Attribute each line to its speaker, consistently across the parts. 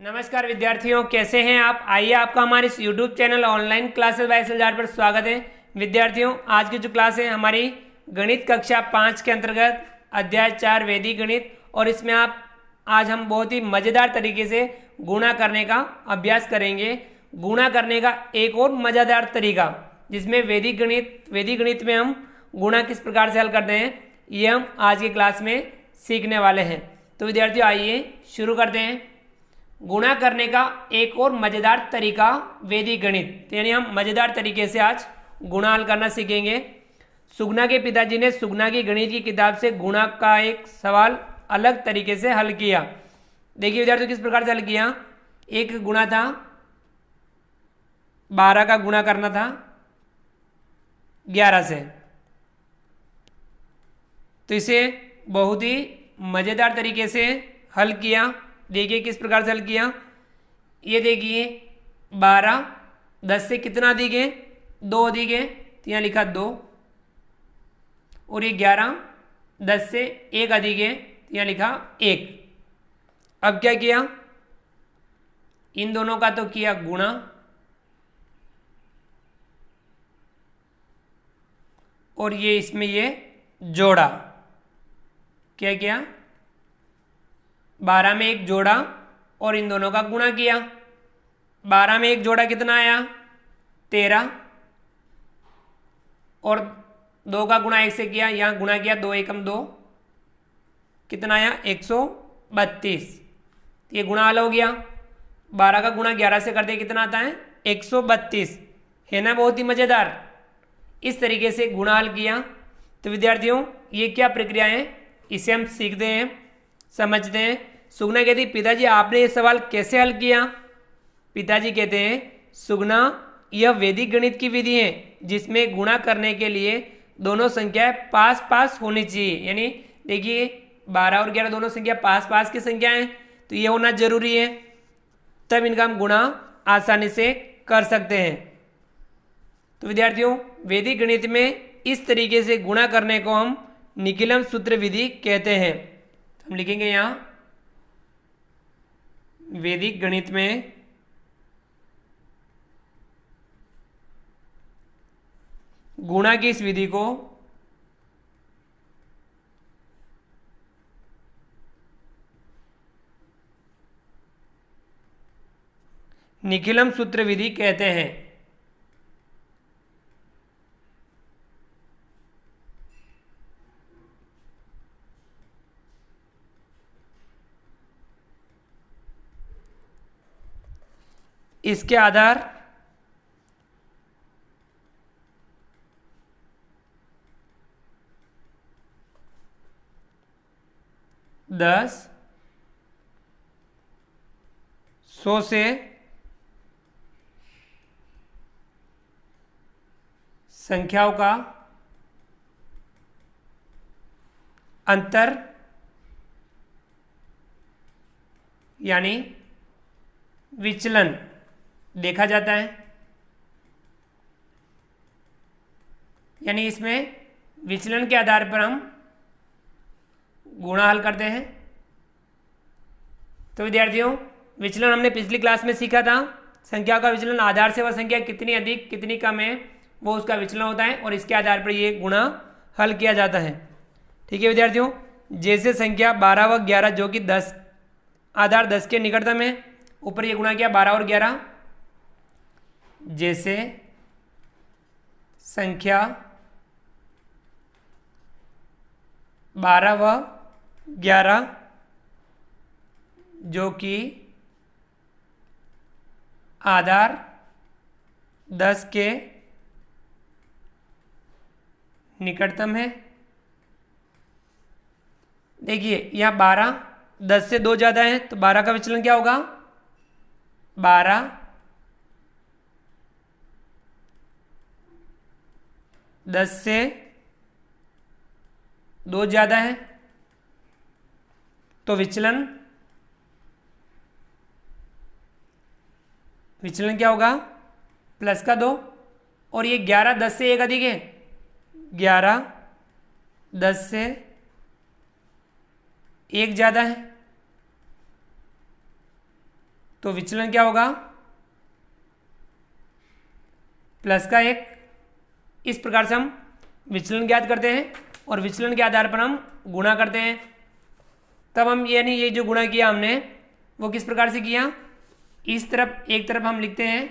Speaker 1: नमस्कार विद्यार्थियों, कैसे हैं आप। आइए आपका हमारे इस YouTube channel online classes by SL पर स्वागत है। विद्यार्थियों, आज की जो क्लास है हमारी गणित कक्षा 5 के अंतर्गत अध्याय 4 वैदिक गणित, और इसमें आज हम बहुत ही मज़ेदार तरीके से गुणा करने का अभ्यास करेंगे। गुणा करने का एक और मज़ेदार तरीका, जिसमें वैदिक गणित में हम गुणा किस प्रकार से हल करते हैं, ये हम आज की क्लास में सीखने वाले हैं। तो विद्यार्थियों, आइए शुरू करते हैं। गुणा करने का एक और मज़ेदार तरीका वैदिक गणित, यानी हम मज़ेदार तरीके से आज गुणा हल करना सीखेंगे। सुगना के पिताजी ने सुगना की गणित की किताब से गुणा का एक सवाल अलग तरीके से हल किया। देखिए विद्यार्थियों, किस प्रकार से हल किया। एक गुणा था, 12 का गुणा करना था 11 से। तो इसे बहुत ही मज़ेदार तरीके से हल किया। देखिए किस प्रकार से हल किया। ये देखिए 12 10 से कितना अधिक है, 2 अधिक है, तो यहाँ लिखा 2। और ये 11 10 से 1 अधिक है, तो यहाँ लिखा 1। अब क्या किया, इन दोनों का तो किया गुणा, और ये इसमें ये जोड़ा। क्या किया, 12 में 1 जोड़ा और इन दोनों का गुणा किया। 12 में 1 जोड़ा कितना आया, 13, और 2 का गुणा 1 से किया, यहाँ गुणा किया 2 एकम 2, कितना आया 132। ये गुणा हल हो गया। 12 का गुणा 11 से करते कितना आता है, 132, है ना। बहुत ही मज़ेदार। इस तरीके से गुणा हल किया। तो विद्यार्थियों, ये क्या प्रक्रिया है, इसे हम सीखते हैं, समझते हैं। सुगना कहती, पिताजी आपने ये सवाल कैसे हल किया। पिताजी कहते हैं, सुगना, यह वैदिक गणित की विधि है जिसमें गुणा करने के लिए दोनों संख्याएं पास पास होनी चाहिए। यानी देखिए 12 और 11 दोनों संख्या पास पास की संख्याएं, तो ये होना जरूरी है, तब इनका हम गुणा आसानी से कर सकते हैं। तो विद्यार्थियों, वैदिक गणित में इस तरीके से गुणा करने को हम निकिलम सूत्र विधि कहते हैं। तो हम लिखेंगे यहाँ, वैदिक गणित में गुणा की इस विधि को निकिलम सूत्र विधि कहते हैं। इसके आधार 10, 100 से संख्याओं का अंतर, यानी विचलन देखा जाता है। यानी इसमें विचलन के आधार पर हम गुणा हल करते हैं। तो विद्यार्थियों, विचलन हमने पिछली क्लास में सीखा था। संख्या का विचलन, आधार से वह संख्या कितनी अधिक कितनी कम है वो उसका विचलन होता है, और इसके आधार पर ये गुणा हल किया जाता है। ठीक है विद्यार्थियों, जैसे संख्या 12 व 11 जो कि 10 आधार 10 के निकटतम है, ऊपर ये गुणा किया 12 और 11। जैसे संख्या 12 व 11 जो कि आधार 10 के निकटतम है। देखिए यहाँ 12 10 से 2 ज़्यादा है, तो 12 का विचलन क्या होगा, 12 10 से 2 ज़्यादा है, तो विचलन क्या होगा, प्लस का 2। और ये 11 10 से 1 अधिक है, 11 10 से 1 ज़्यादा है, तो विचलन क्या होगा, प्लस का 1। इस प्रकार से हम विचलन ज्ञात करते हैं और विचलन के आधार पर हम गुणा करते हैं। तब हम यानी ये जो गुणा किया हमने वो किस प्रकार से किया, इस तरफ एक तरफ हम लिखते हैं,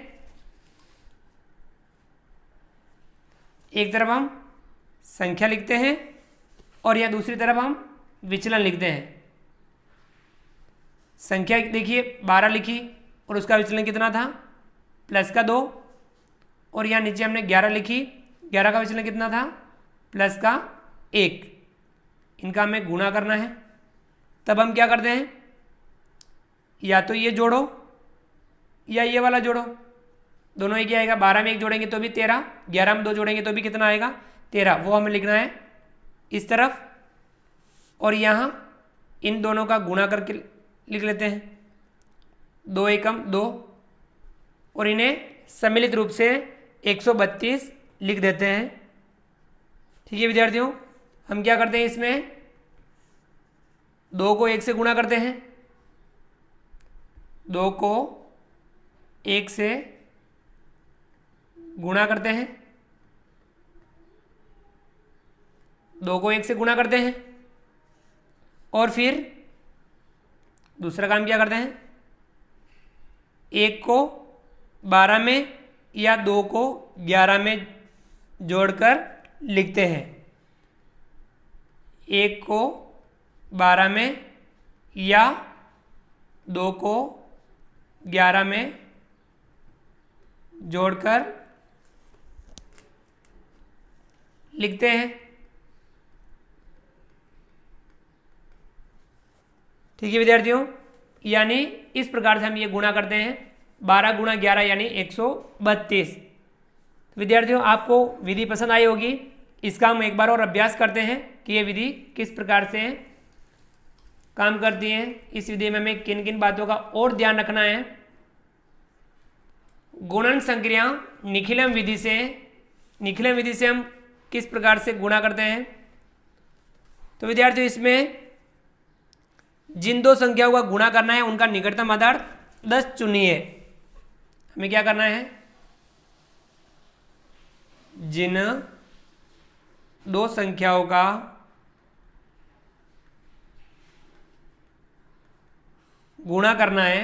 Speaker 1: एक तरफ हम संख्या लिखते हैं और या दूसरी तरफ हम विचलन लिखते हैं। संख्या देखिए 12 लिखी और उसका विचलन कितना था, प्लस का 2। और यहाँ नीचे हमने 11 लिखी, 11 का विचलन कितना था, प्लस का 1। इनका हमें गुणा करना है। तब हम क्या करते हैं, या तो ये जोड़ो या ये वाला जोड़ो, दोनों एक ही आएगा। 12 में 1 जोड़ेंगे तो भी 13, 11 में 2 जोड़ेंगे तो भी कितना आएगा, 13। वो हमें लिखना है इस तरफ और यहाँ इन दोनों का गुणा करके लिख लेते हैं, 2 एकम 2 और इन्हें सम्मिलित रूप से 132 लिख देते हैं। ठीक है विद्यार्थियों, हम क्या करते हैं, इसमें 2 को 1 से गुणा करते हैं, 2 को 1 से गुणा करते हैं, 2 को 1 से गुणा करते हैं और फिर दूसरा काम क्या करते हैं, 1 को 12 में या 2 को 11 में जोड़कर लिखते हैं। 1 को 12 में या 2 को 11 में जोड़कर लिखते हैं। ठीक है विद्यार्थियों, यानी इस प्रकार से हम ये गुणा करते हैं, 12 गुणा 11 यानी 132। विद्यार्थियों आपको विधि पसंद आई होगी। इसका हम एक बार और अभ्यास करते हैं कि ये विधि किस प्रकार से काम करती है। इस विधि में हमें किन किन बातों का और ध्यान रखना है। गुणन संक्रिया निखिलम विधि से हम किस प्रकार से गुणा करते हैं। तो विद्यार्थियों इसमें जिन 2 संख्याओं का गुणा करना है उनका निकटतम आधार 10 चुनिए। हमें क्या करना है, जिन 2 संख्याओं का गुणा करना है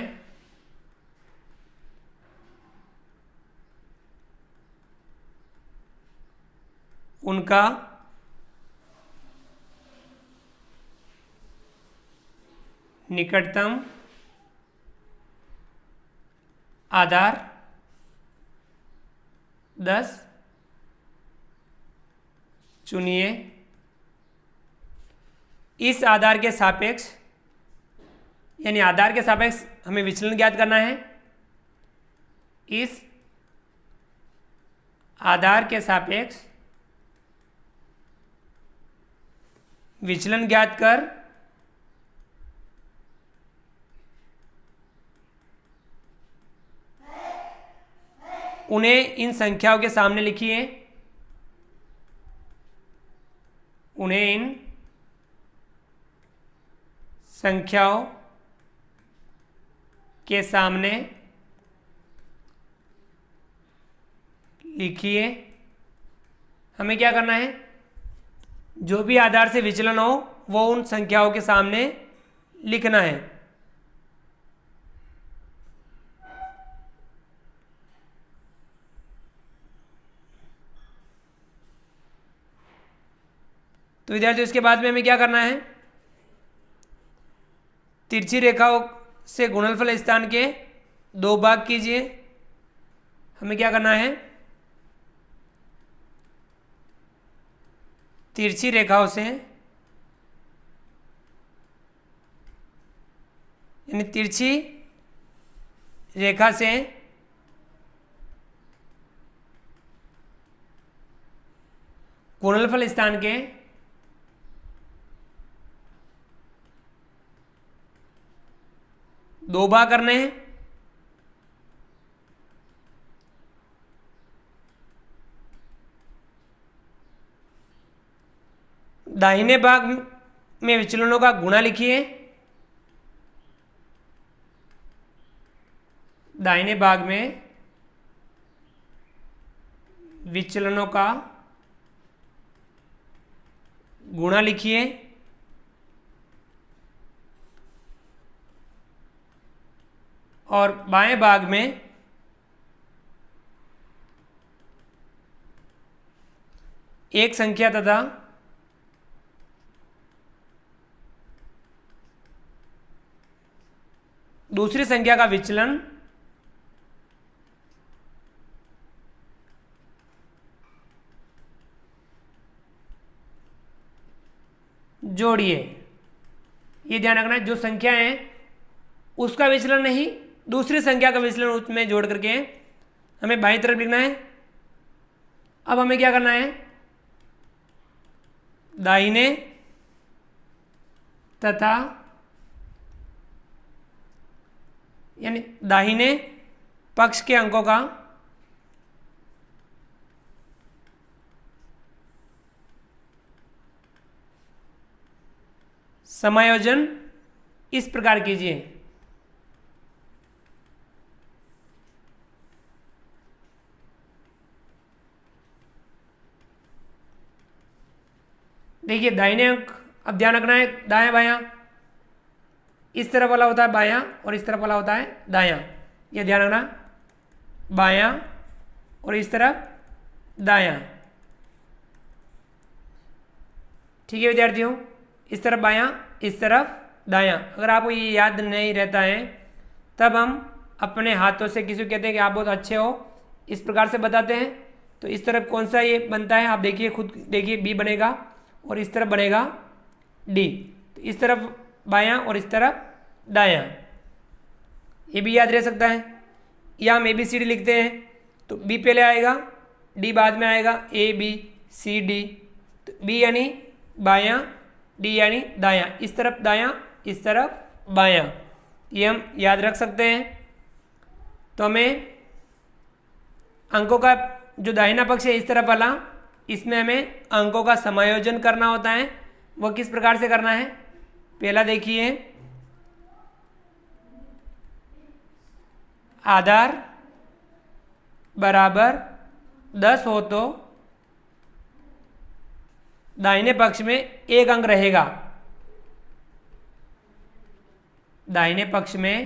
Speaker 1: उनका निकटतम आधार 10 चुनिए। इस आधार के सापेक्ष यानी आधार के सापेक्ष हमें विचलन ज्ञात करना है। इस आधार के सापेक्ष विचलन ज्ञात कर उन्हें इन संख्याओं के सामने लिखिए। उन्हें इन संख्याओं के सामने लिखिए। हमें क्या करना है, जो भी आधार से विचलन हो वो उन संख्याओं के सामने लिखना है। तो विद्यार्थियों इसके बाद में हमें क्या करना है, तिरछी रेखाओं से गुणनफल स्थान के 2 भाग कीजिए। हमें क्या करना है, तिरछी रेखाओं से यानी तिरछी रेखा से गुणनफल स्थान के 2 भाग करने हैं। दाहिने भाग में विचलनों का गुणा लिखिए दाहिने भाग में विचलनों का गुणा लिखिए और बाएं भाग में एक संख्या तथा दूसरी संख्या का विचलन जोड़िए। ये ध्यान रखना है, जो संख्या है उसका विचलन नहीं, दूसरी संख्या का विचलन उसमें जोड़ करके हमें बाईं तरफ लिखना है। अब हमें क्या करना है, दाहिने तथा यानी दाहिने पक्ष के अंकों का समायोजन इस प्रकार कीजिए। देखिए दाहिने अंक, अब ध्यान रखना है दायां बायां, इस तरफ वाला होता है बायां और इस तरफ वाला होता है दायां। ये ध्यान रखना, बायां और इस तरफ दायां। ठीक है विद्यार्थियों, इस तरफ बायां, इस तरफ दायां। अगर आपको ये याद नहीं रहता है तब हम अपने हाथों से किसी को कहते हैं कि आप बहुत अच्छे हो, इस प्रकार से बताते हैं। तो इस तरफ कौन सा ये बनता है, आप देखिए, खुद देखिए, बी बनेगा और इस तरफ बनेगा डी। तो इस तरफ बायां और इस तरफ दायां, ये भी याद रह सकता है। या हम ABCD लिखते हैं तो बी पहले आएगा, डी बाद में आएगा, ABCD। तो बी यानी बायां, डी यानी दायां, इस तरफ दायां, इस तरफ बायां, ये हम याद रख सकते हैं। तो हमें अंकों का जो दाहिना पक्ष है इस तरफ वाला, इसमें हमें अंकों का समायोजन करना होता है। वह किस प्रकार से करना है, पहला देखिए, आधार बराबर 10 हो तो दाहिने पक्ष में एक अंक रहेगा। दाहिने पक्ष में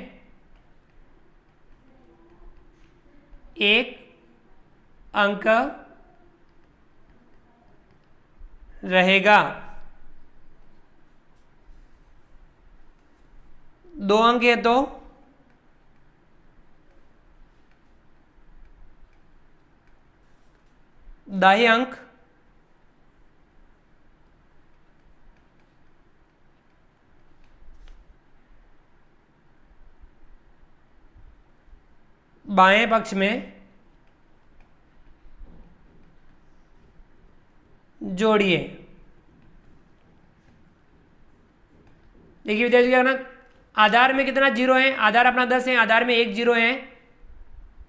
Speaker 1: एक अंक रहेगा। 2 अंक है तो दाहिने अंक बाएं पक्ष में जोड़िए। देखिए विद्यार्थी क्या करना, आधार में कितना जीरो है, आधार अपना 10 है, आधार में 1 जीरो है,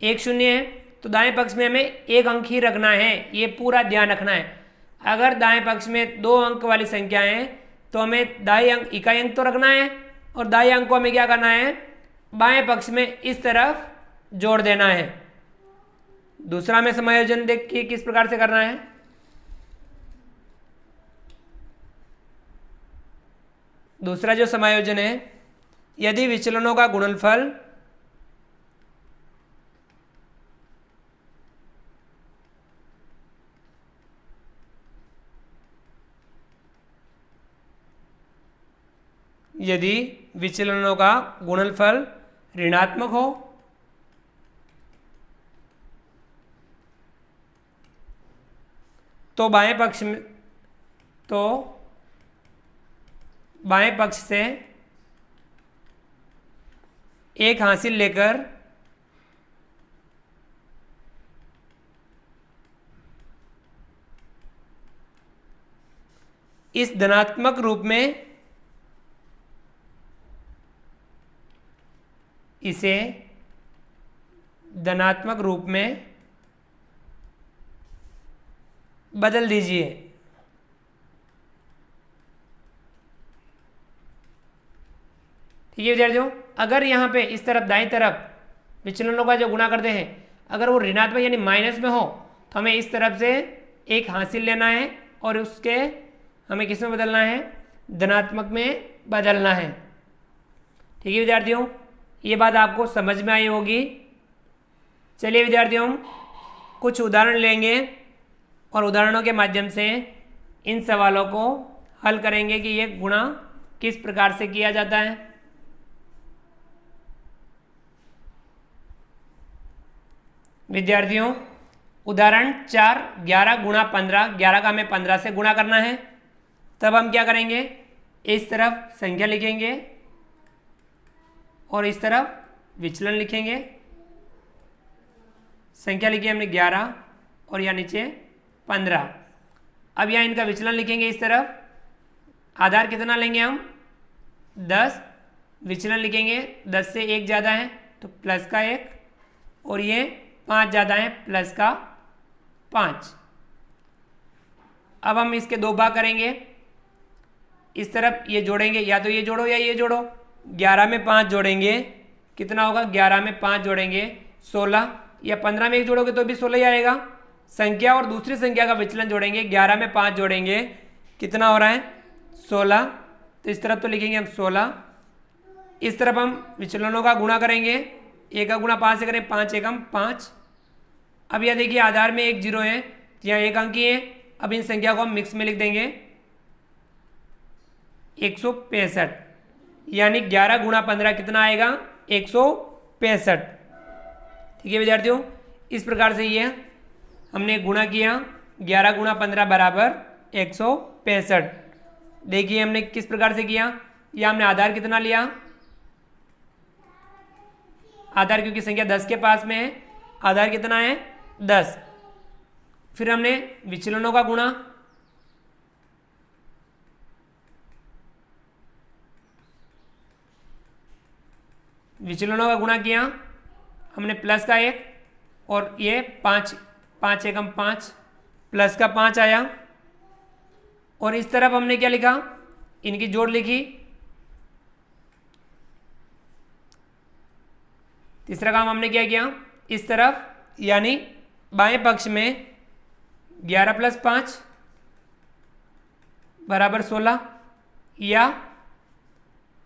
Speaker 1: 1 शून्य है, तो दाएं पक्ष में हमें एक अंक ही रखना है। ये पूरा ध्यान रखना है। अगर दाएं पक्ष में 2 अंक वाली संख्या है तो हमें दाएं अंक, इकाई अंक तो रखना है और दाएं अंक को हमें क्या करना है, बाएं पक्ष में इस तरफ जोड़ देना है। दूसरा में समायोजन देखिए किस प्रकार से करना है। दूसरा जो समायोजन है, यदि विचलनों का गुणनफल ऋणात्मक हो तो बाएं पक्ष से एक हासिल लेकर इस धनात्मक रूप में इसे धनात्मक रूप में बदल दीजिए। ठीक है विद्यार्थियों, अगर यहाँ पे इस तरफ दाईं तरफ विचलनों का जो गुणा करते हैं अगर वो ऋणात्मक यानी माइनस में हो तो हमें इस तरफ से एक हासिल लेना है और उसके हमें किस में बदलना है, धनात्मक में बदलना है। ठीक है विद्यार्थियों, ये बात आपको समझ में आई होगी। चलिए विद्यार्थियों, हम कुछ उदाहरण लेंगे और उदाहरणों के माध्यम से इन सवालों को हल करेंगे कि ये गुणा किस प्रकार से किया जाता है। विद्यार्थियों, उदाहरण 4, 11 गुणा 15, 11 का हमें 15 से गुणा करना है। तब हम क्या करेंगे, इस तरफ संख्या लिखेंगे और इस तरफ विचलन लिखेंगे। संख्या लिखी हमने 11 और यहाँ नीचे 15। अब यहाँ इनका विचलन लिखेंगे इस तरफ। आधार कितना लेंगे हम, 10। विचलन लिखेंगे 10 से 1 ज़्यादा है तो प्लस का 1 और ये 5 ज़्यादा है प्लस का 5। अब हम इसके 2 भाग करेंगे। इस तरफ ये जोड़ेंगे, या तो ये जोड़ो या ये जोड़ो। 11 में 5 जोड़ेंगे कितना होगा, 11 में 5 जोड़ेंगे 16, या 15 में 1 जोड़ोगे तो भी 16 ही आएगा। संख्या और दूसरी संख्या का विचलन जोड़ेंगे, 11 में 5 जोड़ेंगे कितना हो रहा है, 16। तो इस तरफ तो लिखेंगे हम 16। इस तरफ हम विचलनों का गुणा करेंगे, 1 का गुणा 5 से करें, 5 एकम 5। अब यह देखिए आधार में 1 0 है, यहाँ 1 अंक ही है। अब इन संख्या को हम मिक्स में लिख देंगे 165, यानी 11 गुणा 15 कितना आएगा, 165। ठीक है विद्यार्थियों, इस प्रकार से ये हमने गुणा किया, 11 गुणा 15 बराबर 165। देखिए हमने किस प्रकार से किया, या हमने आधार कितना लिया, आधार क्योंकि संख्या 10 के पास में है, आधार कितना है 10। फिर हमने विचलनों का गुणा, विचलनों का गुणा किया हमने प्लस का 1 और ये 5 एकम 5 प्लस का 5 आया। और इस तरफ हमने क्या लिखा, इनकी जोड़ लिखी। तीसरा काम हमने क्या किया, इस तरफ यानी बाएं पक्ष में 11 प्लस 5 बराबर 16, या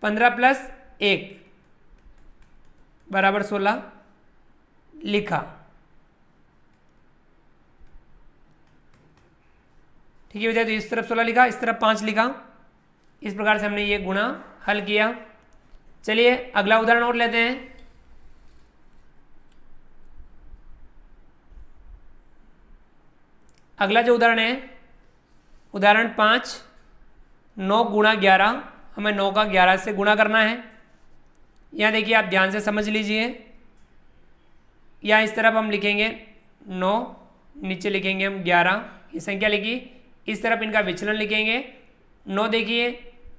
Speaker 1: 15 प्लस 1 बराबर 16 लिखा। ठीक है विद्यार्थी, इस तरफ 16 लिखा, इस तरफ 5 लिखा। इस प्रकार से हमने ये गुणा हल किया। चलिए अगला उदाहरण और लेते हैं। अगला जो उदाहरण है, उदाहरण 5, 9 गुणा 11, हमें 9 का 11 से गुणा करना है। यहाँ देखिए आप ध्यान से समझ लीजिए, या इस तरफ हम लिखेंगे 9, नीचे लिखेंगे हम 11, ये संख्या लिखी। इस तरफ इनका विचलन लिखेंगे 9। देखिए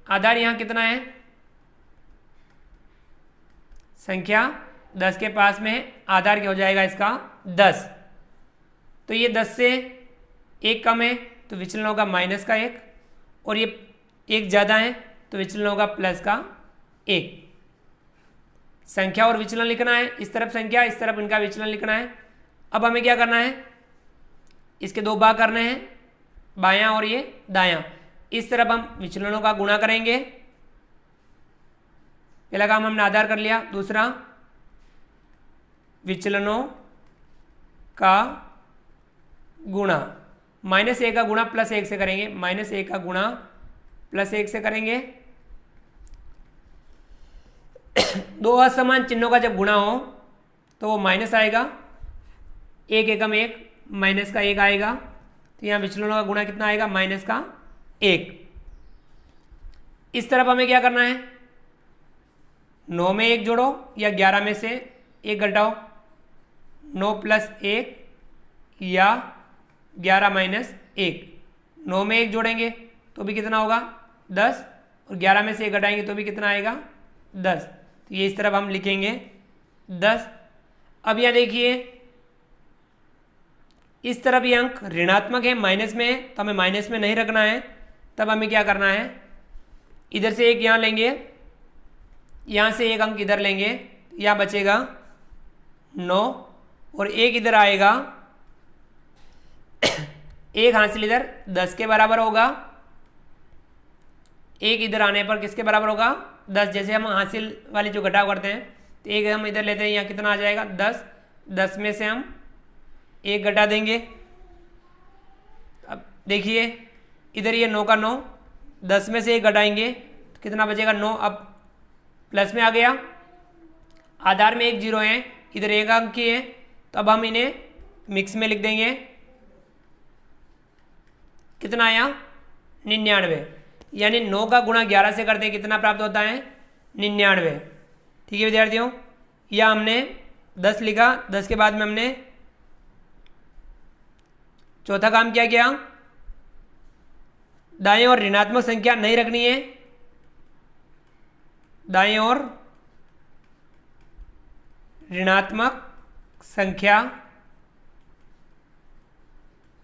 Speaker 1: आधार यहाँ कितना है, संख्या 10 के पास में है, आधार क्या हो जाएगा इसका 10। तो ये 10 से 1 कम है तो विचलन होगा माइनस का 1, और ये 1 ज़्यादा है तो विचलन होगा प्लस का 1। संख्या और विचलन लिखना है, इस तरफ संख्या, इस तरफ इनका विचलन लिखना है। अब हमें क्या करना है, इसके 2 भाग करने हैं, बायां और ये दायां। इस तरफ हम विचलनों का गुणा करेंगे। पहला काम हमने आधार कर लिया। दूसरा विचलनों का गुणा, -1 का गुणा +1 से करेंगे, -1 का गुणा +1 से करेंगे। 2 असमान चिन्हों का जब गुणा हो तो वो माइनस आएगा, 1 एकम 1 माइनस का 1 आएगा। तो यहाँ विचलनों का गुणा कितना आएगा, -1। इस तरफ हमें क्या करना है, 9 में 1 जोड़ो या 11 में से 1 घटाओ, 9 + 1 या 11 - 1। 9 में 1 जोड़ेंगे तो भी कितना होगा 10, और 11 में से 1 घटाएंगे तो भी कितना आएगा 10। तो ये इस तरफ हम लिखेंगे 10। अब यह देखिए इस तरफ ये अंक ऋणात्मक है, माइनस में है, तो हमें माइनस में नहीं रखना है। तब हमें क्या करना है, इधर से 1 यहाँ लेंगे, यहाँ से 1 अंक इधर लेंगे, यहाँ बचेगा 9 और एक इधर आएगा, एक हासिल इधर 10 के बराबर होगा, एक इधर आने पर किसके बराबर होगा 10। जैसे हम हासिल वाली जो घटाव करते हैं तो एक हम इधर लेते हैं, यहाँ कितना आ जाएगा 10, 10 में से हम एक घटा देंगे। अब देखिए इधर ये 9 का 9, 10 में से एक घटाएंगे तो कितना बचेगा 9। अब प्लस में आ गया, आधार में एक जीरो है, इधर एक अंक की है, तो अब हम इन्हें मिक्स में लिख देंगे। कितना आया 99, यानी 9 का गुणा 11 से करते हैं कितना प्राप्त होता है 99। ठीक है विद्यार्थियों, या हमने 10 लिखा, 10 के बाद में हमने चौथा काम क्या किया, दाएं और ऋणात्मक संख्या नहीं रखनी है, दाएं और ऋणात्मक संख्या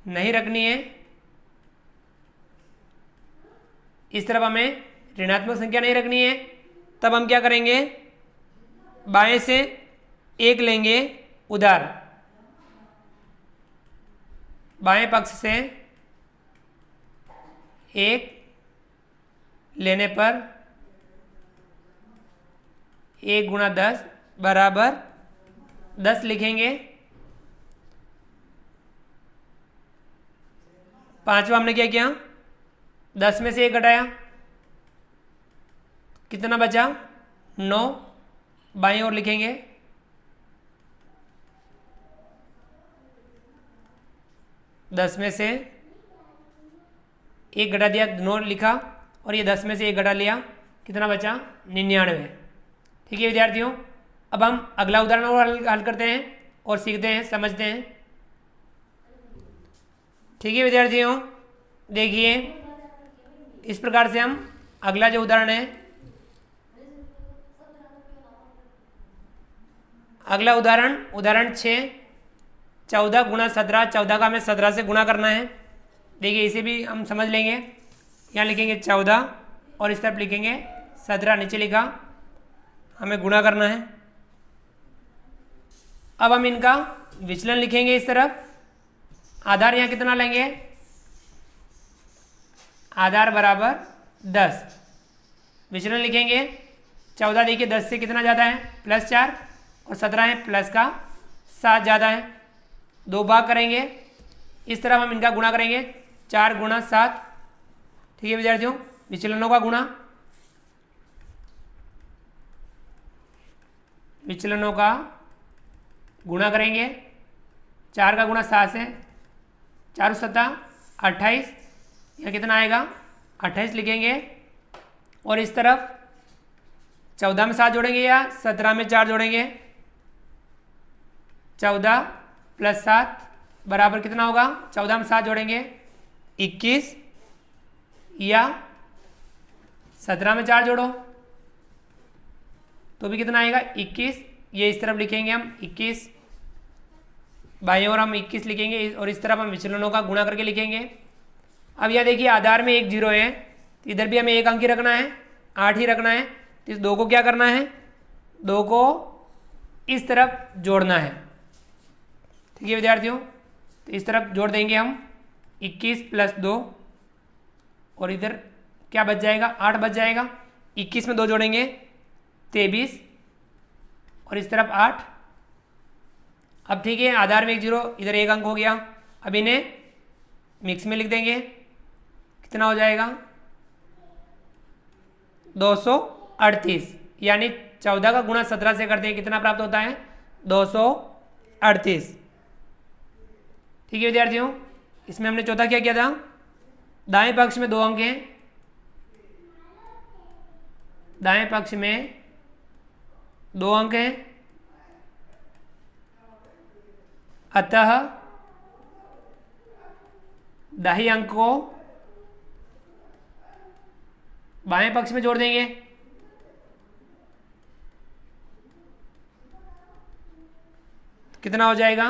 Speaker 1: नहीं रखनी है। इस तरफ हमें ऋणात्मक संख्या नहीं रखनी है, तब हम क्या करेंगे, बाएं से एक लेंगे उधार, बाएं पक्ष से एक लेने पर 1 गुणा 10 बराबर 10 लिखेंगे। पांचवा हमने क्या किया, 10 में से एक घटाया, कितना बचा 9, बाईं ओर लिखेंगे। दस में से एक घटा दिया, 9 लिखा, और ये 10 में से एक घटा लिया, कितना बचा 99। ठीक है विद्यार्थियों, अब हम अगला उदाहरण और हल करते हैं और सीखते हैं, समझते हैं। ठीक है विद्यार्थियों, देखिए इस प्रकार से हम अगला जो उदाहरण है, अगला उदाहरण 6, 14 गुणा 17, 14 का हमें 17 से गुणा करना है। देखिए इसे भी हम समझ लेंगे, यहाँ लिखेंगे 14 और इस तरफ लिखेंगे 17, नीचे लिखा, हमें गुणा करना है। अब हम इनका विचलन लिखेंगे इस तरफ, आधार यहाँ कितना लेंगे, आधार बराबर 10, विचलन लिखेंगे 14, देखिए 10 से कितना ज़्यादा है +4, और 17 है प्लस का 7 ज़्यादा है, 2 भाग करेंगे, इस तरफ हम इनका गुणा करेंगे 4 गुणा 7। ठीक है विद्यार्थियों, विचलनों का गुणा, विचलनों का गुणा करेंगे, 4 का गुणा 7 से, 4 7 28, यह कितना आएगा 28 लिखेंगे, और इस तरफ 14 में 7 जोड़ेंगे या 17 में 4 जोड़ेंगे, 14 + 7 बराबर कितना होगा, 14 में 7 जोड़ेंगे 21, या 17 में 4 जोड़ो तो भी कितना आएगा 21, ये इस तरफ लिखेंगे हम 21, बाईं ओर हम 21 लिखेंगे, और इस तरफ हम विचलनों का गुणा करके लिखेंगे। अब यह देखिए आधार में एक जीरो है, तो इधर भी हमें एक अंक ही रखना है, 8 ही रखना है, तो इस 2 को क्या करना है, 2 को इस तरफ जोड़ना है। ठीक है विद्यार्थियों, तो इस तरफ जोड़ देंगे हम 21 + 2, और इधर क्या बच जाएगा 8 बच जाएगा, 21 में 2 जोड़ेंगे 23, और इस तरफ 8। अब ठीक है, आधार में एक जीरो, इधर एक अंक हो गया, अब इन्हें मिक्स में लिख देंगे, कितना हो जाएगा 238, यानी 14 का गुणा 17 से करते हैं कितना प्राप्त होता है 238। ठीक है विद्यार्थियों, इसमें हमने चौथा क्या किया था, दाएं पक्ष में 2 अंक हैं, दाएं पक्ष में 2 अंक हैं, अतः दाहिने अंक को बाएं पक्ष में जोड़ देंगे। कितना हो जाएगा,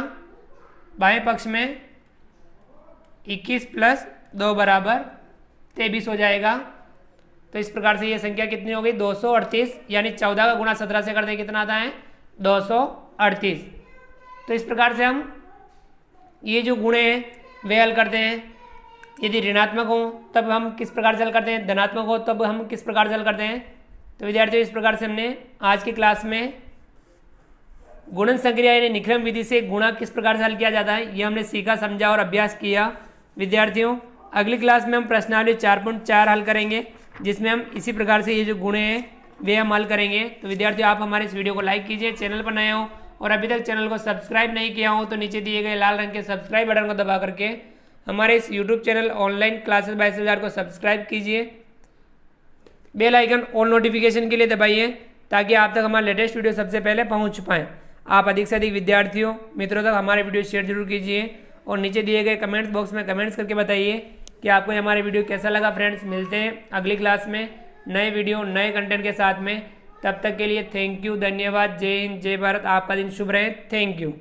Speaker 1: बाएं पक्ष में 21 + 2 बराबर 23 हो जाएगा। तो इस प्रकार से ये संख्या कितनी हो गई 238, यानी 14 का गुणा 17 से करते कितना आता है 238। तो इस प्रकार से हम ये जो गुणे हैं वे हल करते हैं। यदि ऋणात्मक हो तब हम किस प्रकार से हल करते हैं, धनात्मक हो तब हम किस प्रकार से हल करते हैं। तो विद्यार्थियों इस प्रकार से हमने आज की क्लास में गुणन संक्रिया यानी निक्रम विधि से गुणा किस प्रकार से हल किया जाता है ये हमने सीखा, समझा और अभ्यास किया। विद्यार्थियों अगली क्लास में हम प्रश्नावली 4.4 हल करेंगे, जिसमें हम इसी प्रकार से ये जो गुणे हैं वे हम हल करेंगे। तो विद्यार्थियों आप हमारे इस वीडियो को लाइक कीजिए, चैनल पर नए हो और अभी तक चैनल को सब्सक्राइब नहीं किया हो तो नीचे दिए गए लाल रंग के सब्सक्राइब बटन को दबा करके हमारे इस YouTube channel online classes bye SLR को सब्सक्राइब कीजिए। बेल आइकन और नोटिफिकेशन के लिए दबाइए ताकि आप तक हमारा लेटेस्ट वीडियो सबसे पहले पहुंच पाएँ। आप अधिक से अधिक विद्यार्थियों मित्रों तक हमारे वीडियो शेयर जरूर कीजिए और नीचे दिए गए कमेंट्स बॉक्स में कमेंट्स करके बताइए कि आपको हमारे वीडियो कैसा लगा। फ्रेंड्स मिलते हैं अगली क्लास में नए वीडियो नए कंटेंट के साथ में। तब तक के लिए थैंक यू, धन्यवाद, जय हिंद, जय भारत। आपका दिन शुभ रहे। Thank you.